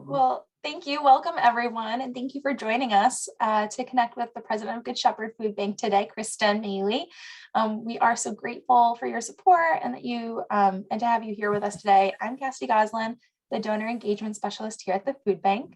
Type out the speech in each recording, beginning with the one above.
Well, thank you. Welcome, everyone. And thank you for joining us to connect with the president of Good Shepherd Food Bank today, Kristen, Miale. We are so grateful for your support and that and to have you here with us today. I'm Cassidy Goslin, the donor engagement specialist here at the food bank.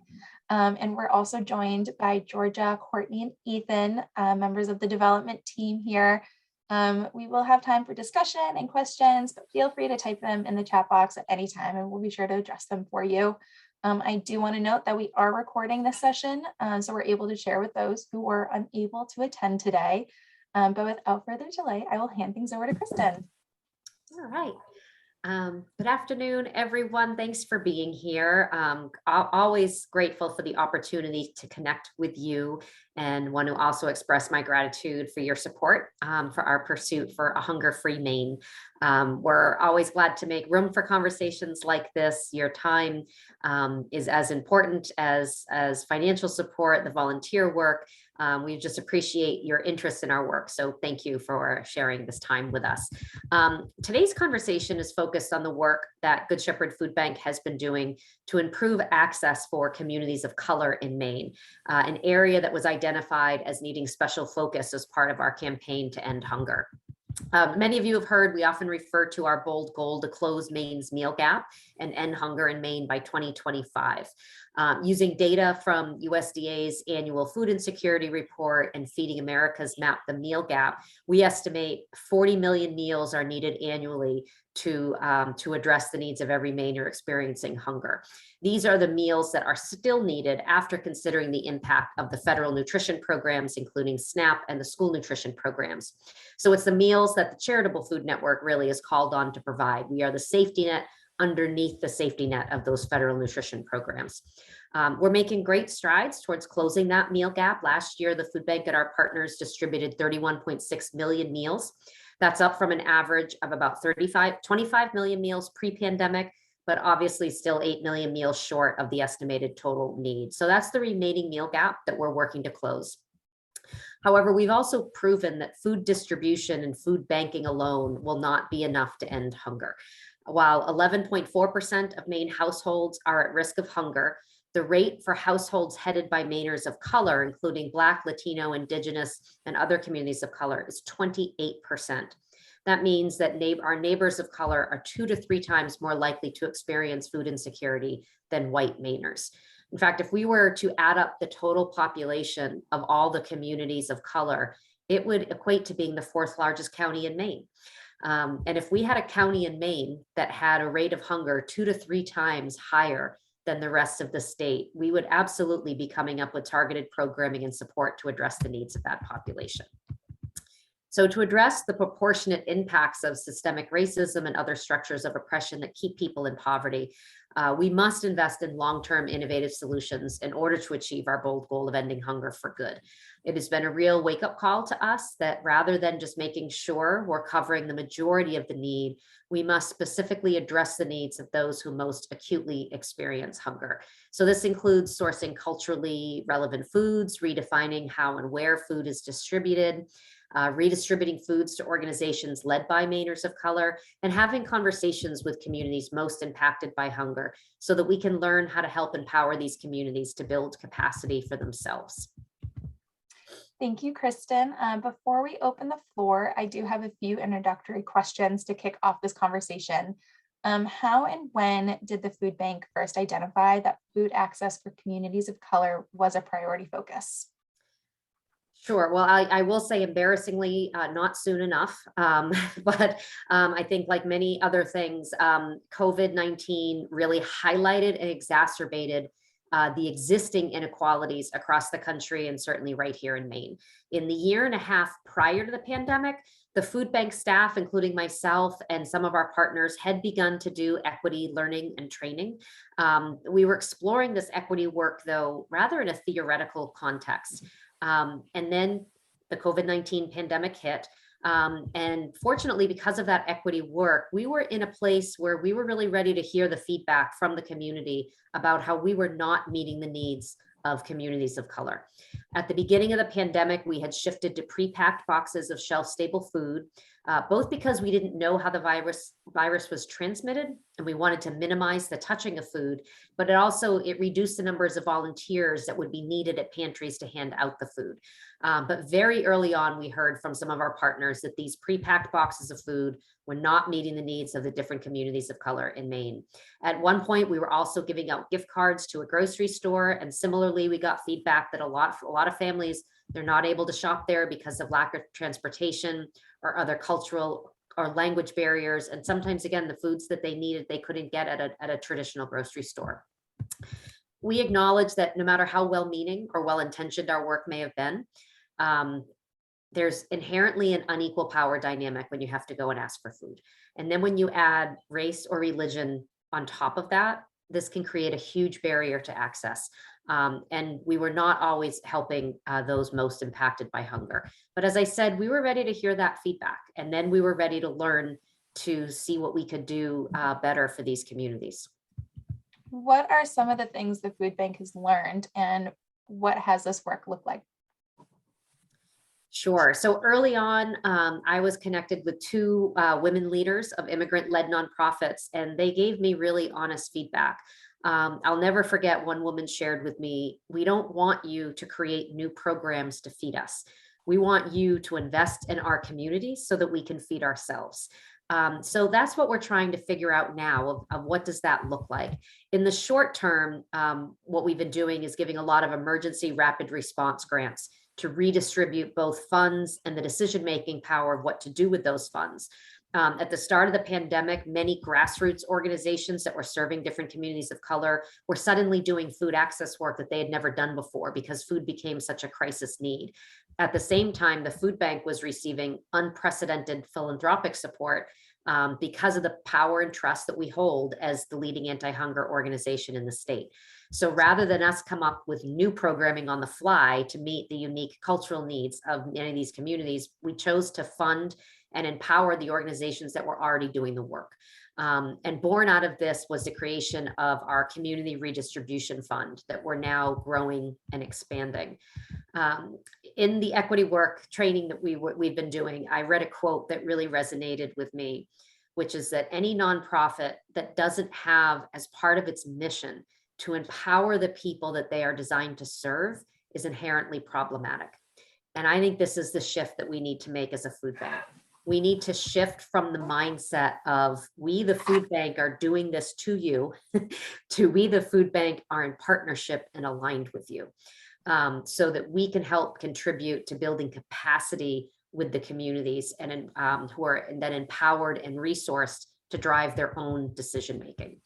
And we're also joined by Georgia, Courtney, and Ethan, members of the development team here. We will have time for discussion and questions, but feel free to type them in the chat box at any time and we'll be sure to address them for you. I do want to note that we are recording this session, so we're able to share with those who were unable to attend today. But without further delay, I will hand things over to Kristen. All right. Good afternoon, everyone. Thanks for being here. Always grateful for the opportunity to connect with you and want to also express my gratitude for your support for our pursuit for a hunger-free Maine. We're always glad to make room for conversations like this. Your time is as important as financial support, the volunteer work. We just appreciate your interest in our work. So thank you for sharing this time with us. Today's conversation is focused on the work that Good Shepherd Food Bank has been doing to improve access for communities of color in Maine, an area that was identified as needing special focus as part of our campaign to end hunger. Many of you have heard we often refer to our bold goal to close Maine's meal gap and end hunger in Maine by 2025. Using data from USDA's annual food insecurity report and Feeding America's Map the Meal Gap, we estimate 40 million meals are needed annually to address the needs of every Mainer experiencing hunger. These are the meals that are still needed after considering the impact of the federal nutrition programs, including SNAP and the school nutrition programs. So it's the meals that the Charitable Food Network really is called on to provide. We are the safety net underneath the safety net of those federal nutrition programs. We're making great strides towards closing that meal gap. Last year, the food bank and our partners distributed 31.6 million meals. That's up from an average of about 25 million meals pre-pandemic, but obviously still 8 million meals short of the estimated total need. So that's the remaining meal gap that we're working to close. However, we've also proven that food distribution and food banking alone will not be enough to end hunger. While 11.4% of Maine households are at risk of hunger, the rate for households headed by Mainers of color, including Black, Latino, Indigenous, and other communities of color, is 28%. That means that our neighbors of color are 2 to 3 times more likely to experience food insecurity than white Mainers. In fact, if we were to add up the total population of all the communities of color, it would equate to being the 4th largest county in Maine. And if we had a county in Maine that had a rate of hunger 2 to 3 times higher than the rest of the state, we would absolutely be coming up with targeted programming and support to address the needs of that population. So to address the proportionate impacts of systemic racism and other structures of oppression that keep people in poverty, we must invest in long-term innovative solutions in order to achieve our bold goal of ending hunger for good. It has been a real wake-up call to us that rather than just making sure we're covering the majority of the need, we must specifically address the needs of those who most acutely experience hunger. So this includes sourcing culturally relevant foods, redefining how and where food is distributed, redistributing foods to organizations led by Mainers of color, and having conversations with communities most impacted by hunger so that we can learn how to help empower these communities to build capacity for themselves. Thank you, Kristen. Before we open the floor, I do have a few introductory questions to kick off this conversation. How and when did the food bank first identify that food access for communities of color was a priority focus? Sure. Well, I will say embarrassingly, not soon enough. But I think like many other things, COVID-19 really highlighted and exacerbated the existing inequalities across the country and certainly right here in Maine. In the year and a half prior to the pandemic, the food bank staff, including myself and some of our partners, had begun to do equity learning and training. We were exploring this equity work, though, rather in a theoretical context. And then the COVID-19 pandemic hit. And fortunately, because of that equity work, we were in a place where we were really ready to hear the feedback from the community about how we were not meeting the needs of communities of color. At the beginning of the pandemic, we had shifted to pre-packed boxes of shelf-stable food. both because we didn't know how the virus was transmitted and we wanted to minimize the touching of food, but it reduced the numbers of volunteers that would be needed at pantries to hand out the food. But very early on, we heard from some of our partners that these pre-packed boxes of food were not meeting the needs of the different communities of color in Maine. At one point, we were also giving out gift cards to a grocery store. And similarly, we got feedback that a lot of families, they're not able to shop there because of lack of transportation or other cultural or language barriers. And sometimes, again, the foods that they needed, they couldn't get at a traditional grocery store. We acknowledge that no matter how well-meaning or well-intentioned our work may have been, there's inherently an unequal power dynamic when you have to go and ask for food. And then when you add race or religion on top of that, this can create a huge barrier to access. And we were not always helping those most impacted by hunger. But as I said, we were ready to hear that feedback. And then we were ready to learn to see what we could do better for these communities. What are some of the things the food bank has learned, and what has this work looked like? Sure. So early on, I was connected with two women leaders of immigrant-led nonprofits, and they gave me really honest feedback. I'll never forget one woman shared with me, "We don't want you to create new programs to feed us. We want you to invest in our communities so that we can feed ourselves." So that's what we're trying to figure out now of what does that look like. In the short term, what we've been doing is giving a lot of emergency rapid response grants to redistribute both funds and the decision-making power of what to do with those funds. At the start of the pandemic, many grassroots organizations that were serving different communities of color were suddenly doing food access work that they had never done before because food became such a crisis need. At the same time, the food bank was receiving unprecedented philanthropic support because of the power and trust that we hold as the leading anti-hunger organization in the state. So rather than us come up with new programming on the fly to meet the unique cultural needs of many of these communities, we chose to fund and empower the organizations that were already doing the work. And born out of this was the creation of our community redistribution fund that we're now growing and expanding. In the equity work training that we've been doing, I read a quote that really resonated with me, which is that any nonprofit that doesn't have as part of its mission to empower the people that they are designed to serve is inherently problematic. And I think this is the shift that we need to make as a food bank. We need to shift from the mindset of we, the food bank, are doing this to you, to we, the food bank, are in partnership and aligned with you, so that we can help contribute to building capacity with the communities and who are then empowered and resourced to drive their own decision making.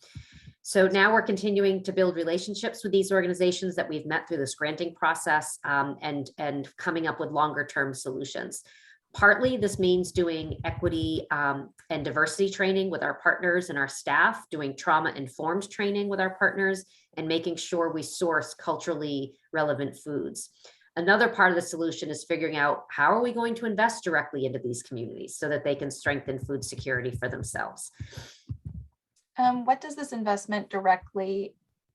So now we're continuing to build relationships with these organizations that we've met through this granting process, and coming up with longer term solutions. Partly this means doing equity and diversity training with our partners and our staff, doing trauma-informed training with our partners, and making sure we source culturally relevant foods. Another part of the solution is figuring out how are we going to invest directly into these communities so that they can strengthen food security for themselves. What does this investment directly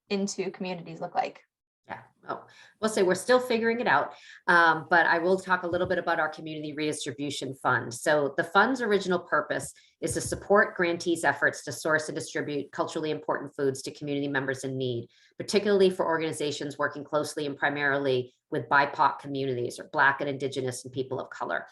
into communities look like? Yeah, we'll say we're still figuring it out, but I will talk a little bit about our community redistribution fund. So the fund's original purpose is to support grantees' efforts to source and distribute culturally important foods to community members in need, particularly for organizations working closely and primarily with BIPOC communities, or Black and Indigenous and people of color.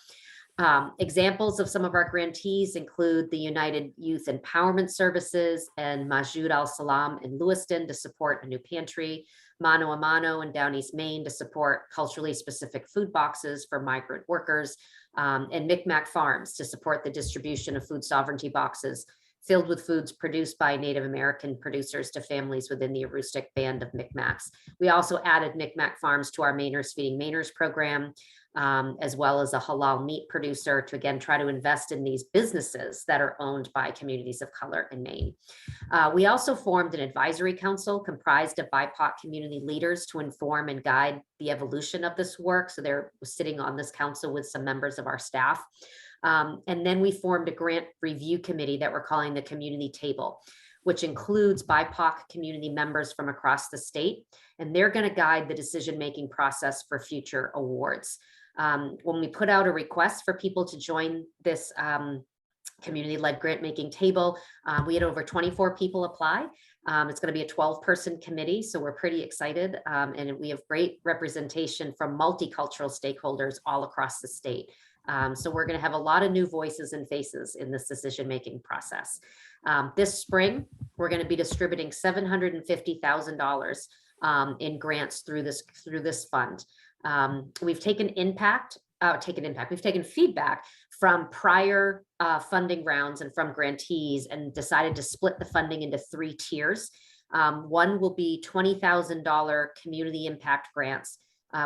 Examples of some of our grantees include the United Youth Empowerment Services and Majud Al Salam in Lewiston to support a new pantry, Mano a Mano in Down East Maine to support culturally specific food boxes for migrant workers, and Micmac Farms to support the distribution of food sovereignty boxes filled with foods produced by Native American producers to families within the Aroostook Band of Micmacs. We also added Micmac Farms to our Mainers Feeding Mainers program, as well as a halal meat producer to, again, try to invest in these businesses that are owned by communities of color in Maine. We also formed an advisory council comprised of BIPOC community leaders to inform and guide the evolution of this work. So they're sitting on this council with some members of our staff. And then we formed a grant review committee that we're calling the Community Table, which includes BIPOC community members from across the state, and they're going to guide the decision-making process for future awards. When we put out a request for people to join this community-led grant making table, we had over 24 people apply. It's going to be a 12-person committee, so we're pretty excited, and we have great representation from multicultural stakeholders all across the state. So we're going to have a lot of new voices and faces in this decision-making process. This spring, we're going to be distributing $750,000 in grants through this fund. We've taken feedback from prior funding rounds and from grantees and decided to split the funding into 3 tiers. One will be $20,000 community impact grants,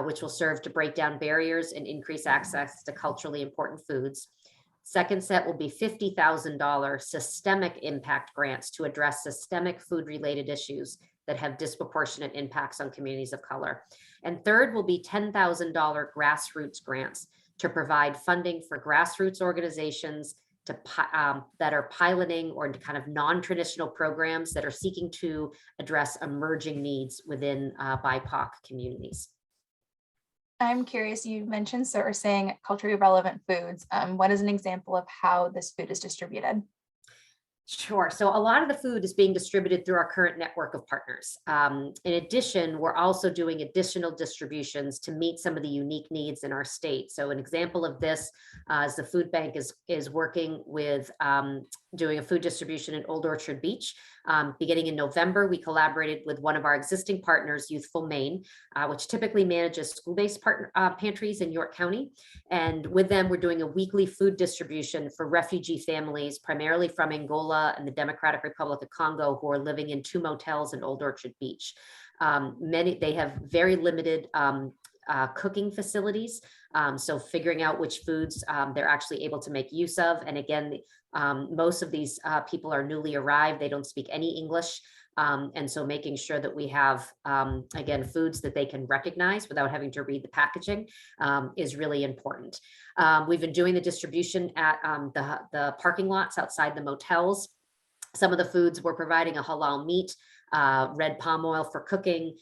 which will serve to break down barriers and increase access to culturally important foods. Second set will be $50,000 systemic impact grants to address systemic food-related issues that have disproportionate impacts on communities of color. And third will be $10,000 grassroots grants to provide funding for grassroots organizations that are piloting or kind of non-traditional programs that are seeking to address emerging needs within BIPOC communities. I'm curious, you mentioned sourcing culturally relevant foods. What is an example of how this food is distributed? Sure. So a lot of the food is being distributed through our current network of partners. In addition, we're also doing additional distributions to meet some of the unique needs in our state. So an example of this is the food bank is working with doing a food distribution in Old Orchard Beach. Beginning in November, we collaborated with one of our existing partners, Youthful Maine, which typically manages school-based pantries in York County. And with them, we're doing a weekly food distribution for refugee families, primarily from Angola and the Democratic Republic of Congo, who are living in 2 motels in Old Orchard Beach. They have very limited cooking facilities. So figuring out which foods they're actually able to make use of. And again, most of these people are newly arrived. They don't speak any English. And so making sure that we have, again, foods that they can recognize without having to read the packaging is really important. We've been doing the distribution at the parking lots outside the motels. Some of the foods we're providing a halal meat, red palm oil for cooking,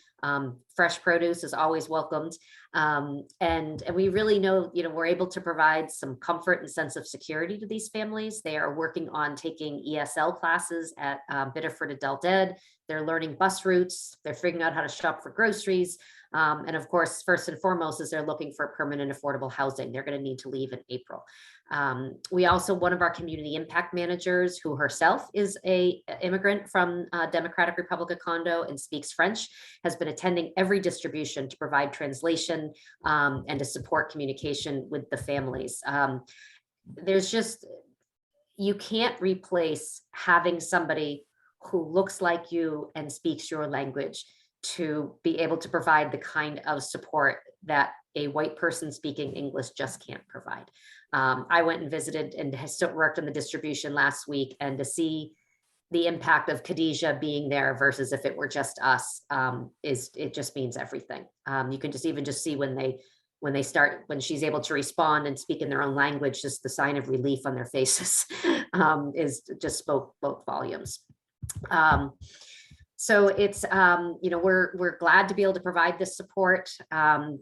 fresh produce is always welcomed. And we really know, we're able to provide some comfort and sense of security to these families. They are working on taking ESL classes at Biddeford Adult Ed. They're learning bus routes. They're figuring out how to shop for groceries. And of course, first and foremost, is they're looking for permanent affordable housing. They're going to need to leave in April. We also, one of our community impact managers, who herself is a immigrant from Democratic Republic of Congo and speaks French, has been attending every distribution to provide translation and to support communication with the families. You can't replace having somebody who looks like you and speaks your language to be able to provide the kind of support that a white person speaking English just can't provide. I went and visited and still worked on the distribution last week, and to see the impact of Khadijah being there versus if it were just us, it just means everything. You can just see when she's able to respond and speak in their own language, just the sign of relief on their faces is just spoke both volumes. So it's, we're glad to be able to provide this support. And,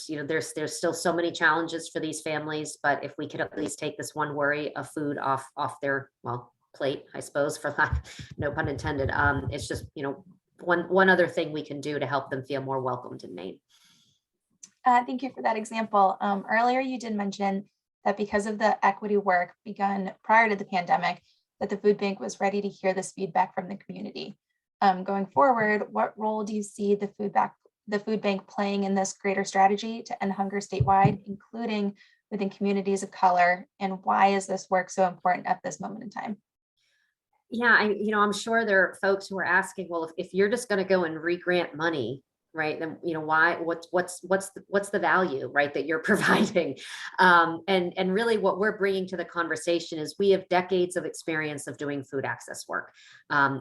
there's still so many challenges for these families, but if we could at least take this one worry of food off their, plate, I suppose, for lack, no pun intended. It's just, one other thing we can do to help them feel more welcomed in Maine. Thank you for that example. Earlier, you did mention that because of the equity work begun prior to the pandemic, that the food bank was ready to hear this feedback from the community. Going forward, what role do you see the food bank playing in this greater strategy to end hunger statewide, including within communities of color? And why is this work so important at this moment in time? Yeah, I'm sure there are folks who are asking, well, if you're just going to go and re-grant money, right, then why? What's the value, right, that you're providing? And really, what we're bringing to the conversation is we have decades of experience of doing food access work.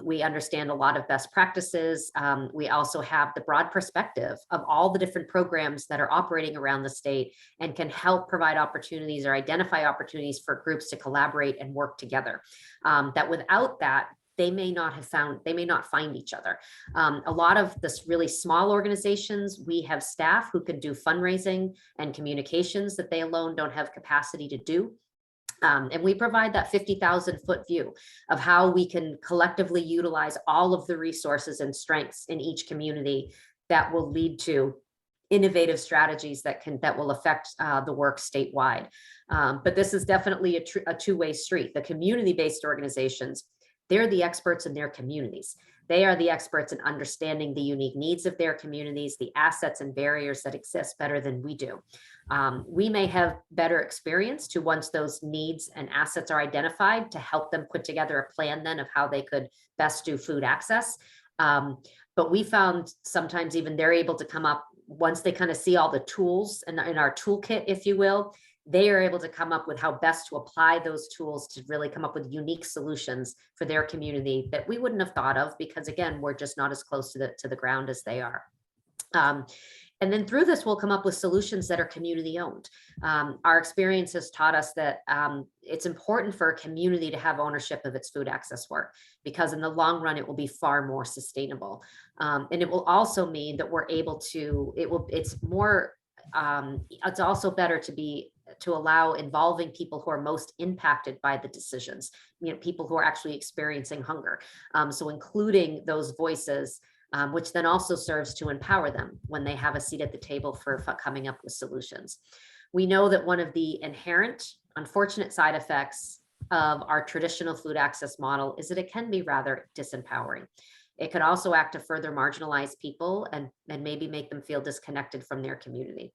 We understand a lot of best practices. We also have the broad perspective of all the different programs that are operating around the state and can help provide opportunities or identify opportunities for groups to collaborate and work together. That without that, they may not find each other. A lot of this really small organizations, we have staff who can do fundraising and communications that they alone don't have capacity to do. And we provide that 50,000 foot view of how we can collectively utilize all of the resources and strengths in each community that will lead to innovative strategies that will affect the work statewide. But this is definitely a two-way street. The community-based organizations, they're the experts in their communities. They are the experts in understanding the unique needs of their communities, the assets and barriers that exist better than we do. We may have better experience to, once those needs and assets are identified, to help them put together a plan then of how they could best do food access. But we found sometimes even they're able to come up, once they kind of see all the tools in our toolkit, if you will, they are able to come up with how best to apply those tools to really come up with unique solutions for their community that we wouldn't have thought of, because again, we're just not as close to the ground as they are. And then through this, we'll come up with solutions that are community owned. Our experience has taught us that it's important for a community to have ownership of its food access work, because in the long run, it will be far more sustainable. And it will also mean that we're able to, it's also better to allow involving people who are most impacted by the decisions, people who are actually experiencing hunger. So including those voices, which then also serves to empower them when they have a seat at the table for coming up with solutions. We know that one of the inherent unfortunate side effects of our traditional food access model is that it can be rather disempowering. It could also act to further marginalize people and maybe make them feel disconnected from their community.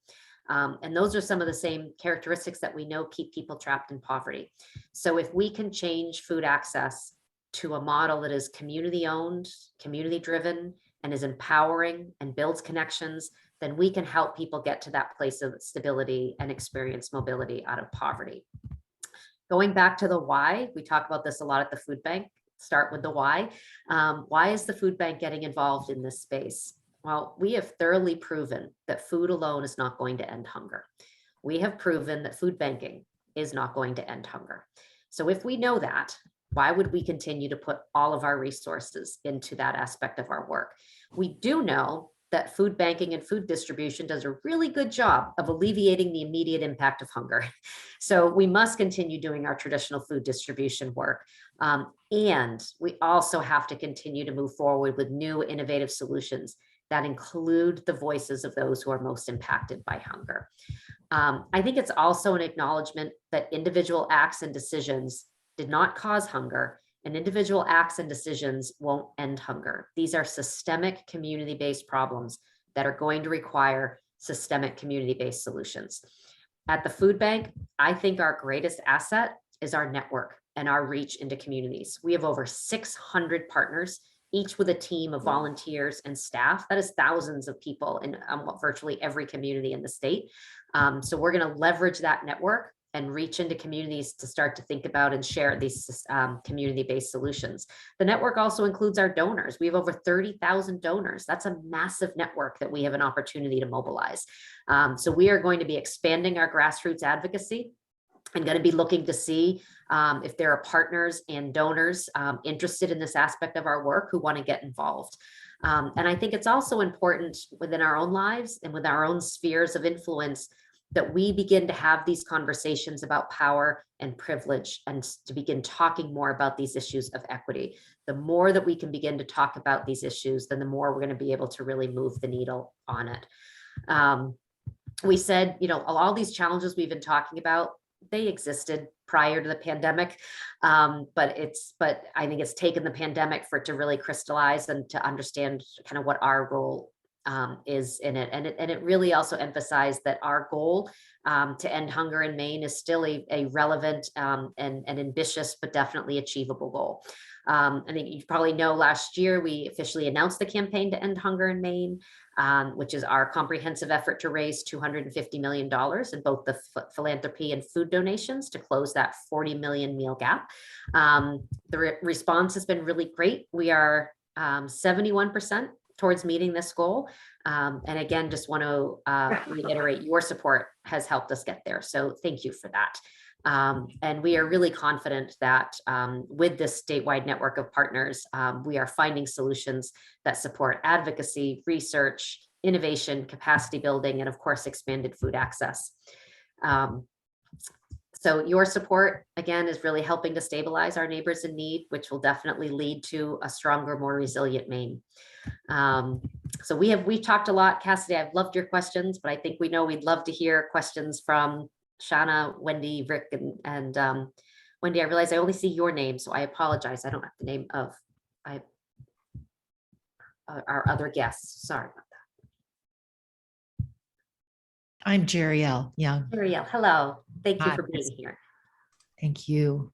And those are some of the same characteristics that we know keep people trapped in poverty. So if we can change food access to a model that is community owned, community driven, and is empowering and builds connections, then we can help people get to that place of stability and experience mobility out of poverty. Going back to the why, we talk about this a lot at the food bank. Start with the why. Why is the food bank getting involved in this space? Well, we have thoroughly proven that food alone is not going to end hunger. We have proven that food banking is not going to end hunger. So if we know that, why would we continue to put all of our resources into that aspect of our work? We do know that food banking and food distribution does a really good job of alleviating the immediate impact of hunger. So we must continue doing our traditional food distribution work. And we also have to continue to move forward with new innovative solutions that include the voices of those who are most impacted by hunger. I think it's also an acknowledgement that individual acts and decisions did not cause hunger, and individual acts and decisions won't end hunger. These are systemic community-based problems that are going to require systemic community-based solutions. At the food bank, I think our greatest asset is our network and our reach into communities. We have over 600 partners, each with a team of volunteers and staff. That is thousands of people in virtually every community in the state. So we're going to leverage that network and reach into communities to start to think about and share these community-based solutions. The network also includes our donors. We have over 30,000 donors. That's a massive network that we have an opportunity to mobilize. So we are going to be expanding our grassroots advocacy. I'm going to be looking to see if there are partners and donors interested in this aspect of our work who want to get involved. And I think it's also important within our own lives and with our own spheres of influence that we begin to have these conversations about power and privilege and to begin talking more about these issues of equity. The more that we can begin to talk about these issues, then the more we're going to be able to really move the needle on it. We said, all these challenges we've been talking about, they existed prior to the pandemic, but I think it's taken the pandemic for it to really crystallize and to understand kind of what our role is in it. And it really also emphasized that our goal to end hunger in Maine is still a relevant and ambitious, but definitely achievable goal. I think you probably know last year we officially announced the campaign to end hunger in Maine, which is our comprehensive effort to raise $250 million in both the philanthropy and food donations to close that 40 million meal gap. The response has been really great. We are 71% towards meeting this goal. And again, just want to reiterate your support has helped us get there. So thank you for that. And we are really confident that with this statewide network of partners, we are finding solutions that support advocacy, research, innovation, capacity building, and of course, expanded food access. So your support, again, is really helping to stabilize our neighbors in need, which will definitely lead to a stronger, more resilient Maine. So we've talked a lot, Cassidy. I've loved your questions, but I think we know we'd love to hear questions from Shauna, Wendy, Rick, and Wendy. I realize I only see your name, so I apologize. I don't have the name of our other guests. Sorry about that. I'm Jeriel Young. Ariel, hello. Thank you Hi. for being here. Thank you.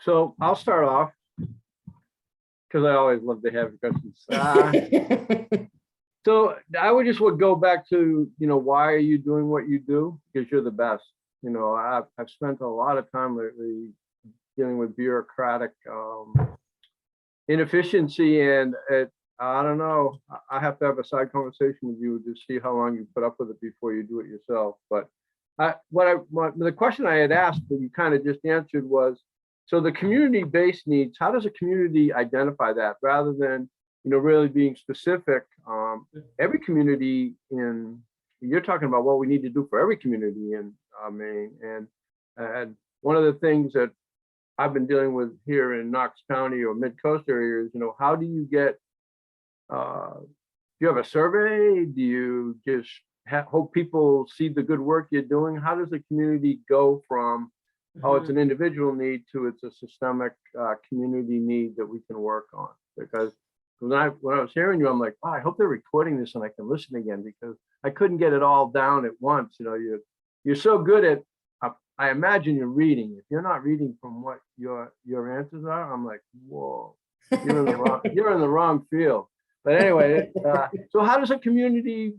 So I'll start off because I always love to have questions. So I would go back to, why are you doing what you do? Because you're the best. I've spent a lot of time lately dealing with bureaucratic inefficiency, and I don't know. I have to have a side conversation with you to see how long you put up with it before you do it yourself. But the question I had asked that you kind of just answered was, so the community-based needs, how does a community identify that rather than, really being specific? Every community you're talking about what we need to do for every community in Maine. And one of the things that I've been dealing with here in Knox County or mid-coast areas, how do you get, do you have a survey? Do you just hope people see the good work you're doing? How does the community go from, oh, it's an individual need to it's a systemic community need that we can work on? Because when I was hearing you, I'm like, oh, I hope they're recording this and I can listen again, because I couldn't get it all down at once. You're so good at, I imagine you're reading. If you're not reading from what your answers are, I'm like, whoa, you're in the wrong field. But anyway, so how does a community,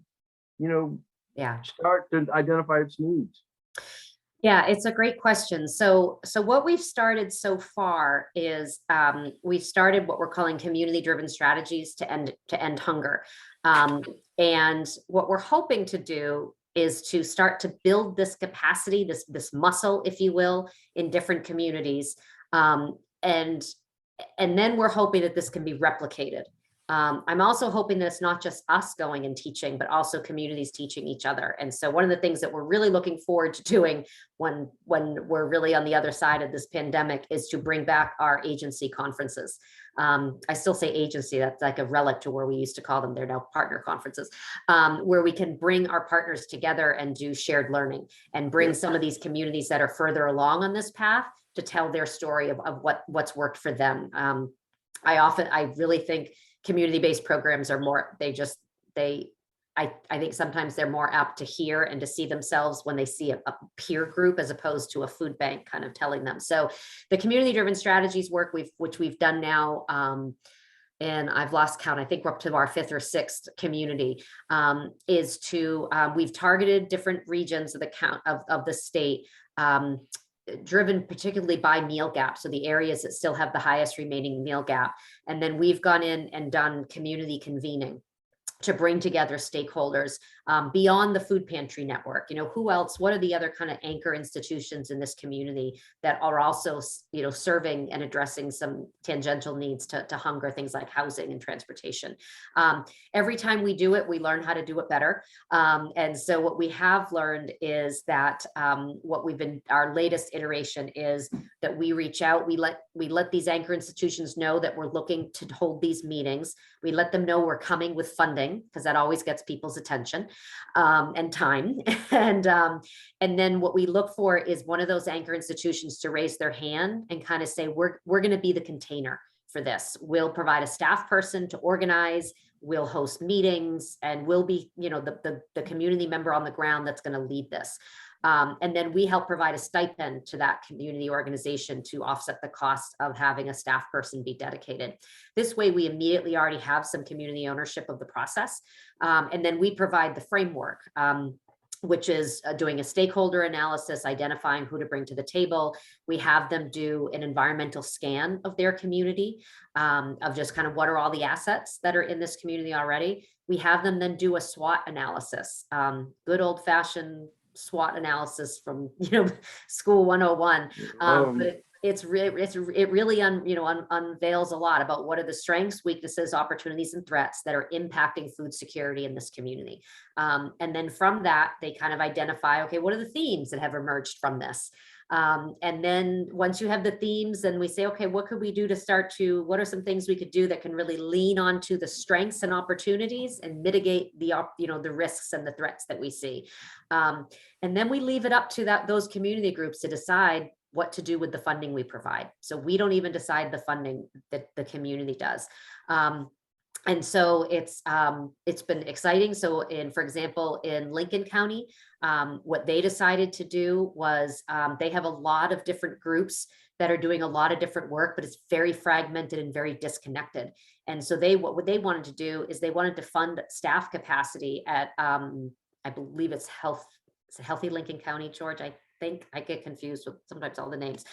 start to identify its needs? Yeah, it's a great question. So what we've started so far is we've started what we're calling community-driven strategies to end hunger. And what we're hoping to do is to start to build this capacity, this muscle, if you will, in different communities. And then we're hoping that this can be replicated. I'm also hoping that it's not just us going and teaching, but also communities teaching each other. And so one of the things that we're really looking forward to doing when we're really on the other side of this pandemic is to bring back our agency conferences. I still say agency, that's like a relic to where we used to call them. They're now partner conferences, where we can bring our partners together and do shared learning and bring some of these communities that are further along on this path to tell their story of what's worked for them. I really think community-based programs are more, I think sometimes they're more apt to hear and to see themselves when they see a peer group as opposed to a food bank kind of telling them. So the community-driven strategies work which we've done now, and I've lost count, I think we're up to our 5th or 6th community, is to, we've targeted different regions of the state, driven particularly by meal gap, so the areas that still have the highest remaining meal gap. And then we've gone in and done community convening to bring together stakeholders beyond the food pantry network. Who else, what are the other kind of anchor institutions in this community that are also, serving and addressing some tangential needs to hunger, things like housing and transportation. Every time we do it, we learn how to do it better. And so what we have learned is that our latest iteration is that we reach out, we let these anchor institutions know that we're looking to hold these meetings. We let them know we're coming with funding, because that always gets people's attention and time. And then what we look for is one of those anchor institutions to raise their hand and kind of say, we're going to be the container for this. We'll provide a staff person to organize, we'll host meetings, and we'll be, the community member on the ground that's going to lead this. And then we help provide a stipend to that community organization to offset the cost of having a staff person be dedicated. This way, we immediately already have some community ownership of the process. And then we provide the framework, which is doing a stakeholder analysis, identifying who to bring to the table. We have them do an environmental scan of their community, of just kind of what are all the assets that are in this community already. We have them then do a SWOT analysis, good old fashioned SWOT analysis from, school 101. But it really unveils a lot about what are the strengths, weaknesses, opportunities, and threats that are impacting food security in this community. And then from that, they kind of identify, okay, what are the themes that have emerged from this? And then once you have the themes, then we say, okay, what could we do to what are some things we could do that can really lean onto the strengths and opportunities and mitigate the risks and the threats that we see. And then we leave it up to those community groups to decide what to do with the funding we provide. So we don't even decide the funding that the community does. And so it's been exciting. So for example, in Lincoln County, what they decided to do was they have a lot of different groups that are doing a lot of different work, but it's very fragmented and very disconnected. And so what they wanted to do is they wanted to fund staff capacity at, I believe it's Healthy Lincoln County, George. I think I get confused with sometimes all the names.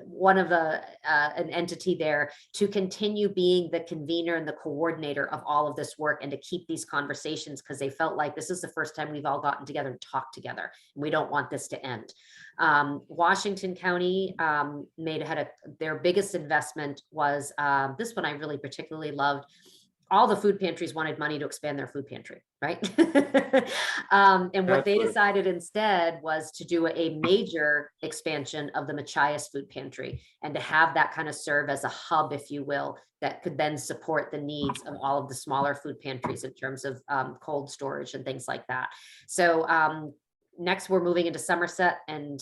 One of an entity there to continue being the convener and the coordinator of all of this work and to keep these conversations, because they felt like this is the first time we've all gotten together and talked together. And we don't want this to end. Washington County their biggest investment was this one I really particularly loved. All the food pantries wanted money to expand their food pantry, right? And what they decided instead was to do a major expansion of the Machias food pantry and to have that kind of serve as a hub, if you will, that could then support the needs of all of the smaller food pantries in terms of cold storage and things like that. So next we're moving into Somerset and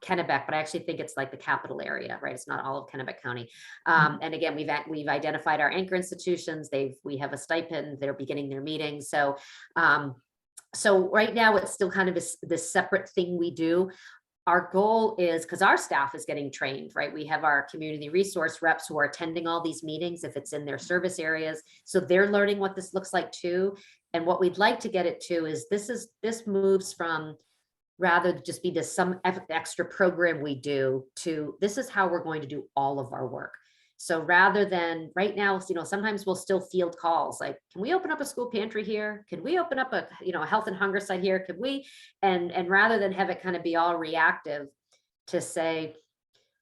Kennebec, but I actually think it's like the capital area, right? It's not all of Kennebec County. And again, we've identified our anchor institutions. We have a stipend. They're beginning their meetings. So right now it's still kind of this separate thing we do. Our goal is, because our staff is getting trained, right? We have our community resource reps who are attending all these meetings if it's in their service areas. So they're learning what this looks like too. And what we'd like to get it to is this moves from rather than just be this some extra program we do to this is how we're going to do all of our work. So rather than right now, sometimes we'll still field calls like, can we open up a school pantry here? Could we open up a health and hunger site here? Could we? And rather than have it kind of be all reactive to say,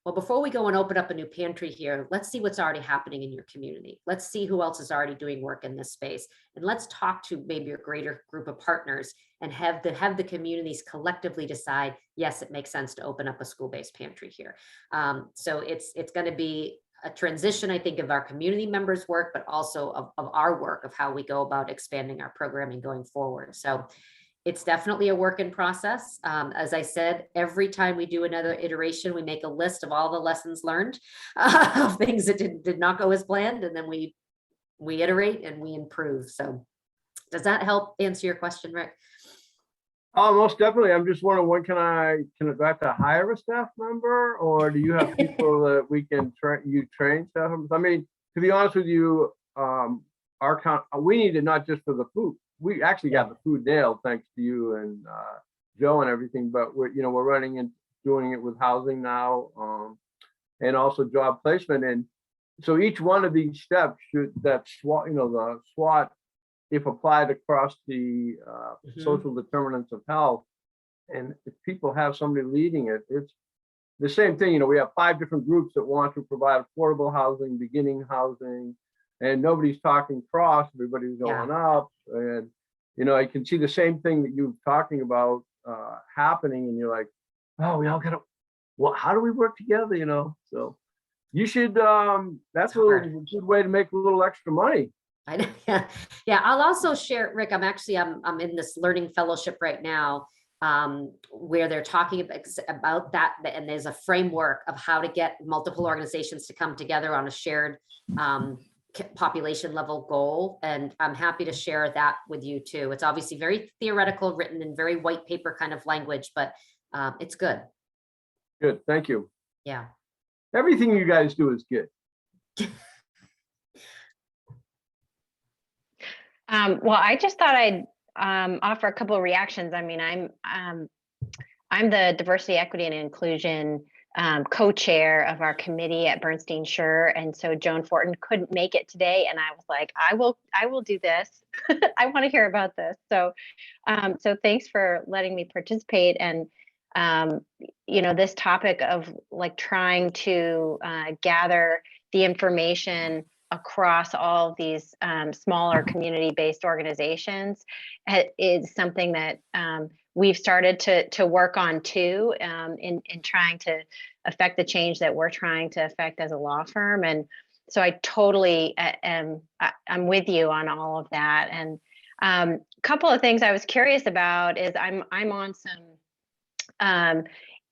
well, before we go and open up a new pantry here, let's see what's already happening in your community. Let's see who else is already doing work in this space. And let's talk to maybe a greater group of partners and have the communities collectively decide, yes, it makes sense to open up a school-based pantry here. So it's going to be a transition, I think, of our community members' work, but also of our work of how we go about expanding our programming going forward. So it's definitely a work in process. As I said, every time we do another iteration, we make a list of all the lessons learned of things that did not go as planned, and then we iterate and we improve. So does that help answer your question, Rick? Oh, most definitely. I'm just wondering, when do I have to hire a staff member, or do you have people that we can train staff members? I mean, to be honest with you, we need it not just for the food. We actually got the food nailed thanks to you and Joe and everything, but we're running and doing it with housing now, and also job placement. And so each one of these steps the SWOT, if applied across the social determinants of health, and if people have somebody leading it, it's the same thing. We have 5 different groups that want to provide affordable housing, beginning housing, and nobody's talking cross, everybody's going up. And, I can see the same thing that you're talking about happening, and you're like, oh, we all got to, well, how do we work together, So you should, that's a good way to make a little extra money. I know, yeah. I'll also share, Rick, I'm in this learning fellowship right now where they're talking about that, and there's a framework of how to get multiple organizations to come together on a shared population level goal. And I'm happy to share that with you too. It's obviously very theoretical, written in very white paper kind of language, but it's good. Good, thank you. Yeah. Everything you guys do is good. Well, I just thought I'd offer a couple of reactions. I mean, I'm the diversity, equity, and inclusion co-chair of our committee at Bernstein Sure. And so Joan Fortin couldn't make it today. And I was like, I will do this. I want to hear about this. So, so thanks for letting me participate. And, this topic of like trying to gather the information across all of these smaller community-based organizations is something that we've started to work on too, in trying to affect the change that we're trying to affect as a law firm. And so I totally I'm with you on all of that. And a couple of things I was curious about is I'm on some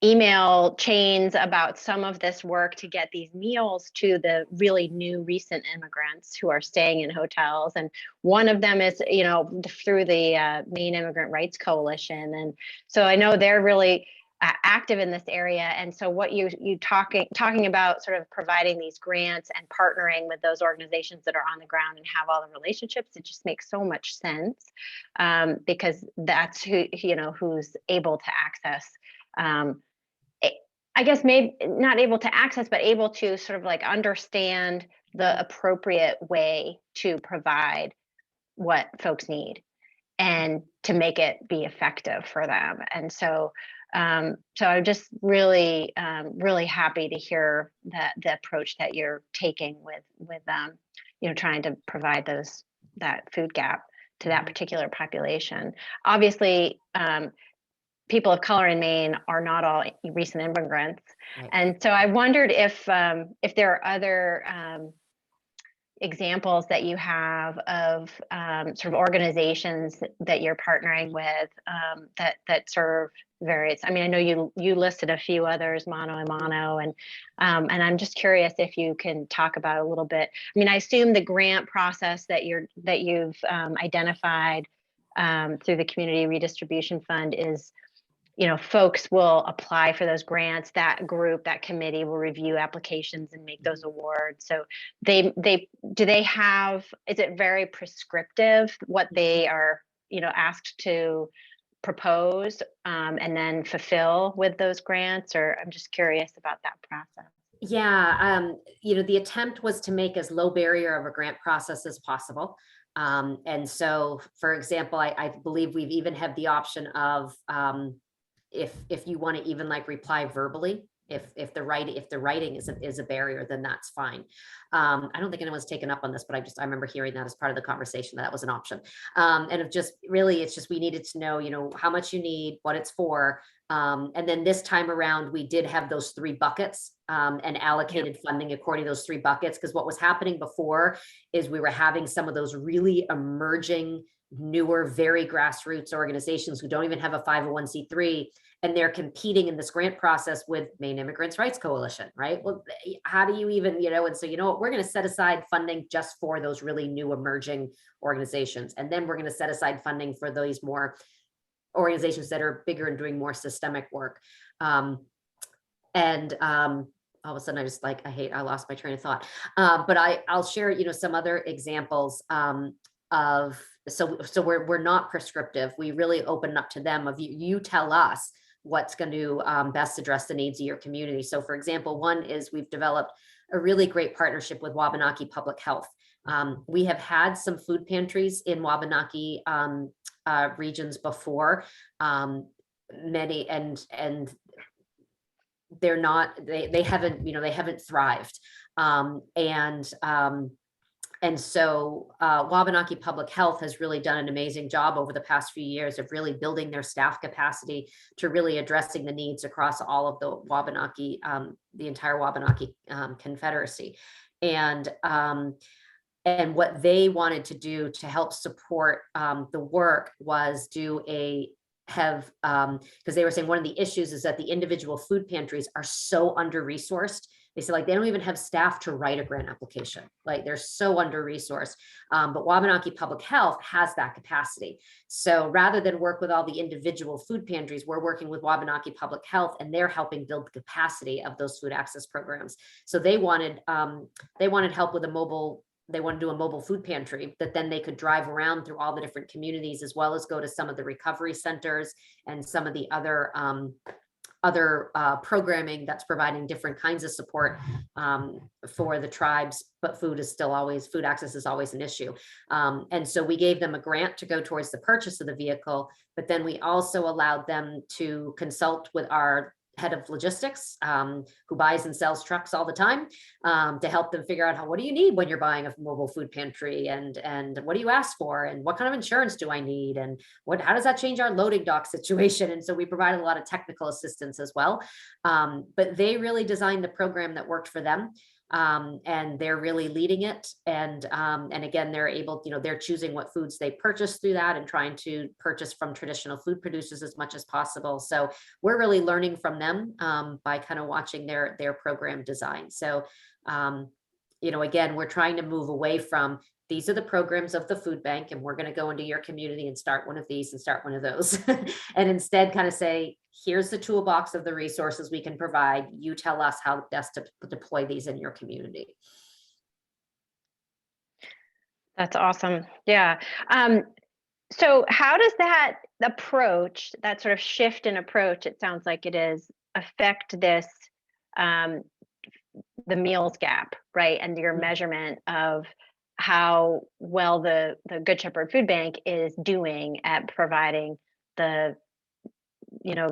email chains about some of this work to get these meals to the really new recent immigrants who are staying in hotels. And one of them is, through the Maine Immigrant Rights Coalition. And so I know they're really active in this area. And so what you talking about sort of providing these grants and partnering with those organizations that are on the ground and have all the relationships, it just makes so much sense, because that's who's able to access, I guess maybe not able to access, but able to sort of like understand the appropriate way to provide what folks need and to make it be effective for them. And so, so I'm just really, really happy to hear that the approach that you're taking with trying to provide that food gap to that particular population. Obviously, people of color in Maine are not all recent immigrants. Right. And so I wondered if there are other examples that you have of sort of organizations that you're partnering with that serve various. I mean, I know you listed a few others, Mano a Mano, and I'm just curious if you can talk about a little bit. I mean, I assume the grant process that you've identified through the Community Redistribution Fund is, folks will apply for those grants. That committee will review applications and make those awards. So is it very prescriptive what they are, asked to propose and then fulfill with those grants? Or I'm just curious about that process. Yeah, the attempt was to make as low barrier of a grant process as possible. And so, for example, I believe we've even had the option of, if you want to even like reply verbally, if the writing is a barrier, then that's fine. I don't think anyone's taken up on this, but I remember hearing that as part of the conversation, that was an option. And it's just we needed to know, how much you need, what it's for. And then this time around, we did have those 3 buckets and allocated funding according to those 3 buckets. Because what was happening before is we were having some of those really emerging, newer, very grassroots organizations who don't even have a 501c3, and they're competing in this grant process with Maine Immigrants Rights Coalition, right? Well, how do you even, and so, we're going to set aside funding just for those really new emerging organizations. And then we're going to set aside funding for those more organizations that are bigger and doing more systemic work. All of a sudden I lost my train of thought. But I'll share, some other examples so we're not prescriptive. We really open up to them of you tell us what's going to best address the needs of your community. So for example, one is we've developed a really great partnership with Wabanaki Public Health. We have had some food pantries in Wabanaki regions before, many, and they're not, they haven't thrived. And so Wabanaki Public Health has really done an amazing job over the past few years of really building their staff capacity to really addressing the needs across all of the Wabanaki, the entire Wabanaki Confederacy. And what they wanted to do to help support the work was because they were saying one of the issues is that the individual food pantries are so under-resourced. They said they don't even have staff to write a grant application. They're so under-resourced. But Wabanaki Public Health has that capacity. So rather than work with all the individual food pantries, we're working with Wabanaki Public Health, and they're helping build the capacity of those food access programs. So they wanted help with they want to do a mobile food pantry that then they could drive around through all the different communities, as well as go to some of the recovery centers and some of the other other programming that's providing different kinds of support for the tribes, but food access is always an issue. And so we gave them a grant to go towards the purchase of the vehicle, but then we also allowed them to consult with our head of logistics, who buys and sells trucks all the time, to help them figure out what do you need when you're buying a mobile food pantry, and what do you ask for, and what kind of insurance do I need, and how does that change our loading dock situation? And so we provided a lot of technical assistance as well. But they really designed the program that worked for them. And they're really leading it. And again, they're able, they're choosing what foods they purchase through that and trying to purchase from traditional food producers as much as possible. So we're really learning from them by kind of watching their program design. So, again, we're trying to move away from these are the programs of the food bank, and we're going to go into your community and start one of these and start one of those. And instead kind of say, here's the toolbox of the resources we can provide. You tell us how best to deploy these in your community. That's awesome. Yeah. So how does that approach, that sort of shift in approach, it sounds like it is, affect this, the meals gap, right? And your measurement of how well the Good Shepherd Food Bank is doing at providing the,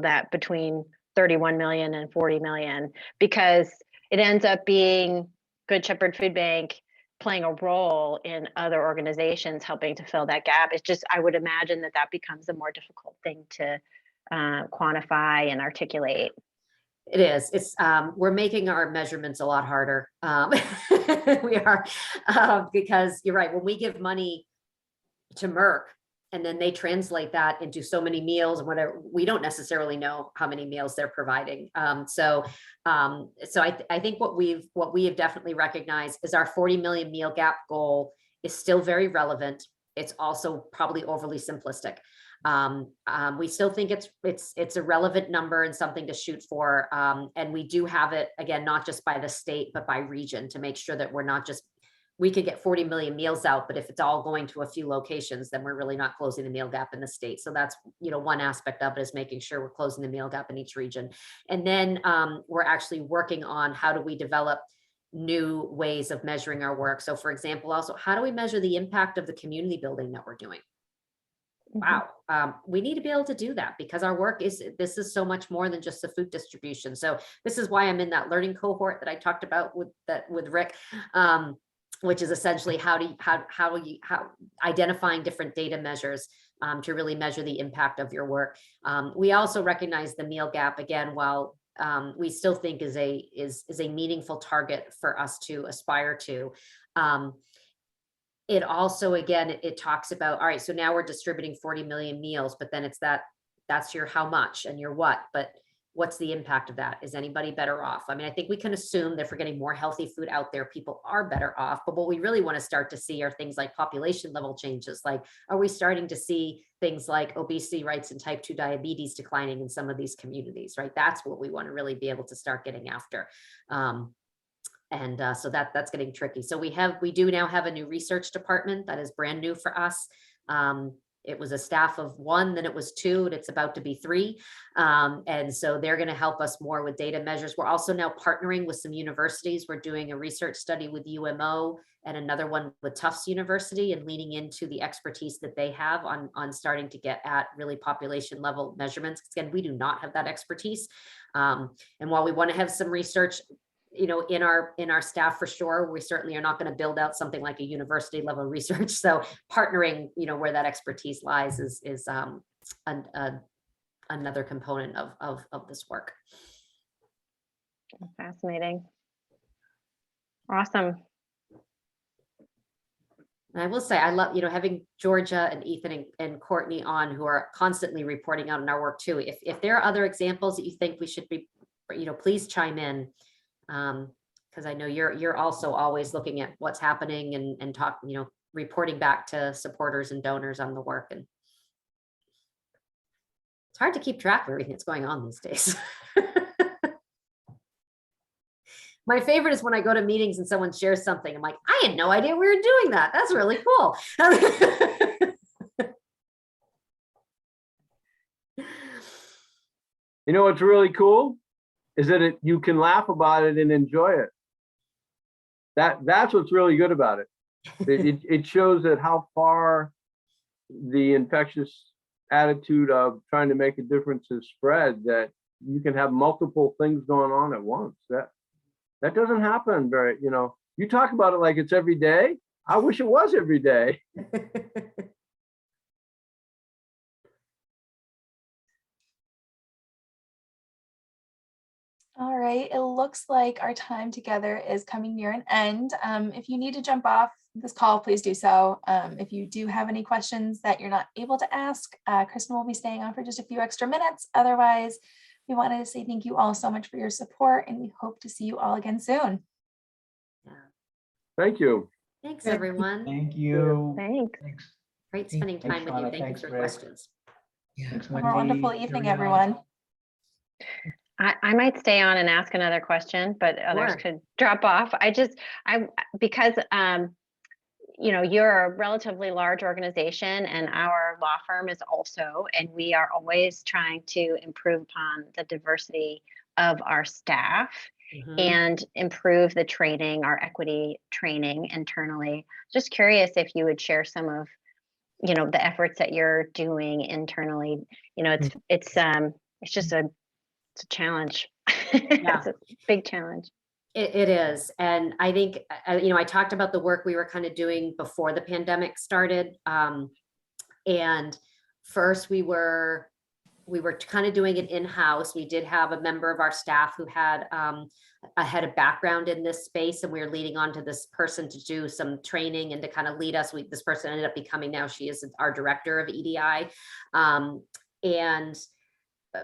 that between 31 million and 40 million, because it ends up being Good Shepherd Food Bank playing a role in other organizations helping to fill that gap. It's just, I would imagine that becomes a more difficult thing to quantify and articulate. It is. It's we're making our measurements a lot harder. We are, because you're right. When we give money to Merck and then they translate that into so many meals and whatever, we don't necessarily know how many meals they're providing. So I think what we have definitely recognized is our 40 million meal gap goal is still very relevant. It's also probably overly simplistic. We still think it's a relevant number and something to shoot for. And we do have it, again, not just by the state, but by region, to make sure that we're not just, we could get 40 million meals out, but if it's all going to a few locations, then we're really not closing the meal gap in the state. So that's, one aspect of it is making sure we're closing the meal gap in each region. And then we're actually working on how do we develop new ways of measuring our work. So for example, also, how do we measure the impact of the community building that we're doing? Wow. We need to be able to do that because our work this is so much more than just the food distribution. So this is why I'm in that learning cohort that I talked about with Rick, which is essentially how identifying different data measures to really measure the impact of your work. We also recognize the meal gap, again, while we still think is a meaningful target for us to aspire to. It also, again, it talks about, all right, so now we're distributing 40 million meals, but then it's that's your how much and your what, but what's the impact of that? Is anybody better off? I mean, I think we can assume that if we're getting more healthy food out there, people are better off, but what we really want to start to see are things like population level changes. Like, are we starting to see things like obesity rates and type 2 diabetes declining in some of these communities, right? That's what we want to really be able to start getting after. So that's getting tricky. So we do now have a new research department that is brand new for us. It was a staff of 1, then it was 2, and it's about to be 3. And so they're going to help us more with data measures. We're also now partnering with some universities. We're doing a research study with UMO and another one with Tufts University, and leaning into the expertise that they have on starting to get at really population level measurements. Again, we do not have that expertise. And while we want to have some research, in our staff for sure, we certainly are not going to build out something like a university level research. So partnering, where that expertise lies is another component of this work. Fascinating. Awesome. And I will say, I love, having Georgia and Ethan and Courtney on, who are constantly reporting out on our work too. If there are other examples that you think we should be, please chime in. Because I know you're also always looking at what's happening and reporting back to supporters and donors on the work. And it's hard to keep track of everything that's going on these days. My favorite is when I go to meetings and someone shares something. I'm like, I had no idea we were doing that. That's really cool. You know what's really cool is that you can laugh about it and enjoy it. That's what's really good about it. It shows that how far the infectious attitude of trying to make a difference is spread, that you can have multiple things going on at once. That doesn't happen very, you talk about it like it's every day. I wish it was every day. All right, it looks like our time together is coming near an end. If you need to jump off this call, please do so. If you do have any questions that you're not able to ask, Kristen will be staying on for just a few extra minutes. Otherwise, we wanted to say thank you all so much for your support, and we hope to see you all again soon. Thank you. Thanks, everyone. Thank you. Thanks. Great spending time Thanks, with you. Shauna. Thank you Thanks, for your Rick. questions. Yeah. Thanks, Have a wonderful Wendy, evening, Ariel. everyone. I might stay on and ask another question, but others Sure. could drop off. Because you're a relatively large organization and our law firm is also, and we are always trying to improve upon the diversity of our staff Mhm. and improve the training, our equity training internally. Just curious if you would share some of, the efforts that you're doing internally. It's just it's a challenge. It's a big challenge. It is. And I think, I talked about the work we were kind of doing before the pandemic started. And first we were kind of doing it in-house. We did have a member of our staff who had a background in this space, and we were leading on to this person to do some training and to kind of lead us. This person ended up becoming, now she is our director of EDI.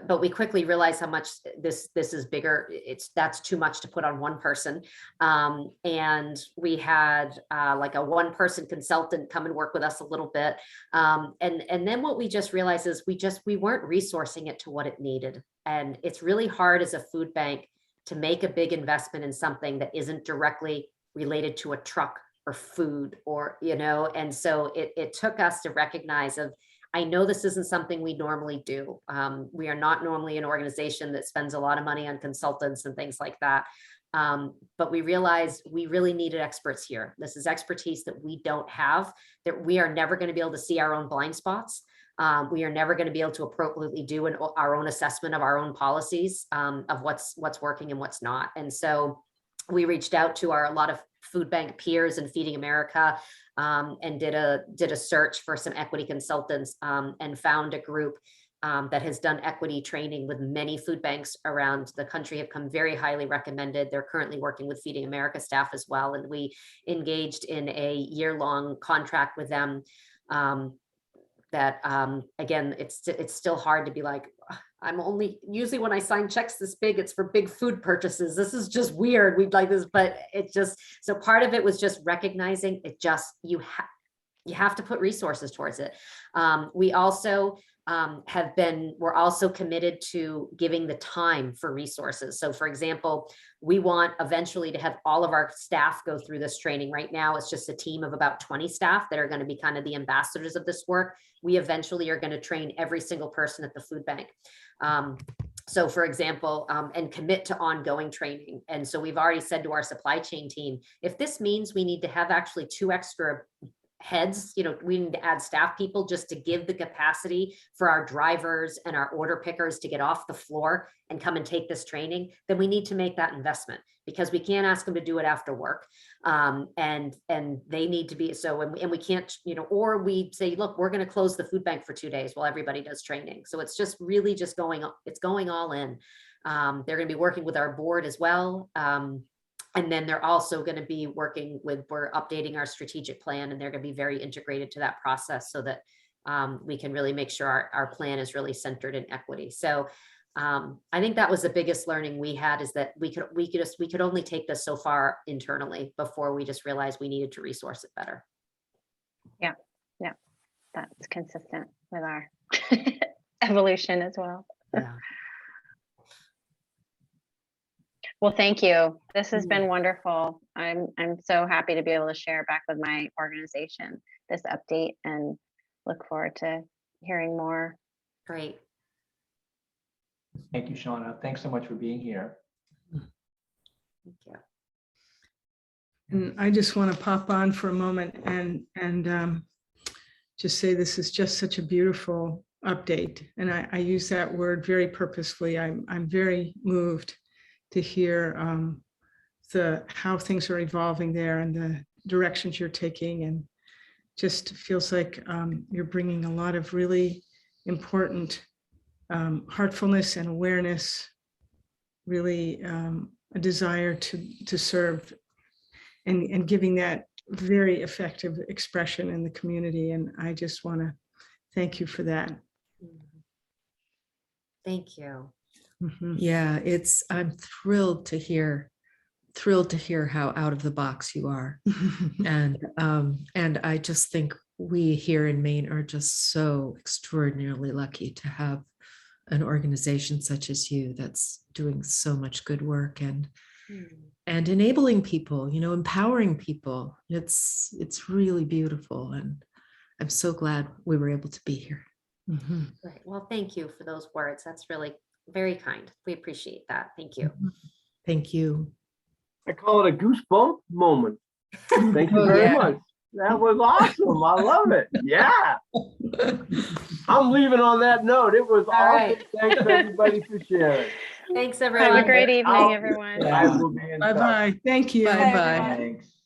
But we quickly realized how much this is bigger. That's too much to put on one person. And we had like a one-person consultant come and work with us a little bit. And then what we just realized is we weren't resourcing it to what it needed. And it's really hard as a food bank to make a big investment in something that isn't directly related to a truck or food or, and so it took us to recognize I know this isn't something we normally do. We are not normally an organization that spends a lot of money on consultants and things like that. But we realized we really needed experts here. This is expertise that we don't have, that we are never going to be able to see our own blind spots. We are never going to be able to appropriately do our own assessment of our own policies, of what's working and what's not. And so we reached out to a lot of food bank peers and Feeding America, and did a search for some equity consultants, and found a group that has done equity training with many food banks around the country, have come very highly recommended. They're currently working with Feeding America staff as well. And we engaged in a year-long contract with them. Again, it's still hard to be like, I'm only, usually when I sign checks this big, it's for big food purchases. This is just weird. We'd like this, but so part of it was just recognizing you have to put resources towards it. We also we're also committed to giving the time for resources. So for example, we want eventually to have all of our staff go through this training. Right now, it's just a team of about 20 staff that are going to be kind of the ambassadors of this work. We eventually are going to train every single person at the food bank. So for example, and commit to ongoing training. And so we've already said to our supply chain team, if this means we need to have actually 2 extra heads, we need to add staff people just to give the capacity for our drivers and our order pickers to get off the floor and come and take this training, then we need to make that investment, because we can't ask them to do it after work. And they need to be, and we can't, or we say, look, we're going to close the food bank for 2 days while everybody does training. So it's just really just going all in. They're going to be working with our board as well. And then they're also going to be we're updating our strategic plan, and they're going to be very integrated to that process so that we can really make sure our plan is really centered in equity. So I think that was the biggest learning we had, is that we could only take this so far internally before we just realized we needed to resource it better. Yeah, that's consistent with our evolution as well. Yeah. Well, thank you. This has been wonderful. I'm so happy to be able to share back with my organization this update, and look forward to hearing more. Great. Thank you, Shauna. Thanks so much for being here. Thank you. And I just want to pop on for a moment and just say this is just such a beautiful update. And I use that word very purposefully. I'm very moved to hear how things are evolving there and the directions you're taking, and just feels like you're bringing a lot of really important heartfulness and awareness, really a desire to serve, and giving that very effective expression in the community. And I just want to thank you for that. Thank you. Mhm. Yeah, I'm thrilled to hear how out of the box you are. And I just think we here in Maine are just so extraordinarily lucky to have an organization such as you that's doing so much good work and enabling people, empowering people. It's really beautiful, and I'm so glad we were able to be here. Mhm. Great. Well, thank you for those words. That's really very kind. We appreciate that. Thank you. Thank you. I call it a goosebump moment. Thank you Oh, very yeah. much. That was awesome. I love it. Yeah. I'm leaving on that note. It was All awesome. right. Thanks everybody for sharing. Thanks, everyone. Have a great I'll- evening, everyone. I will be in touch. Bye-bye. Thank you. Bye-bye. everyone. Thanks.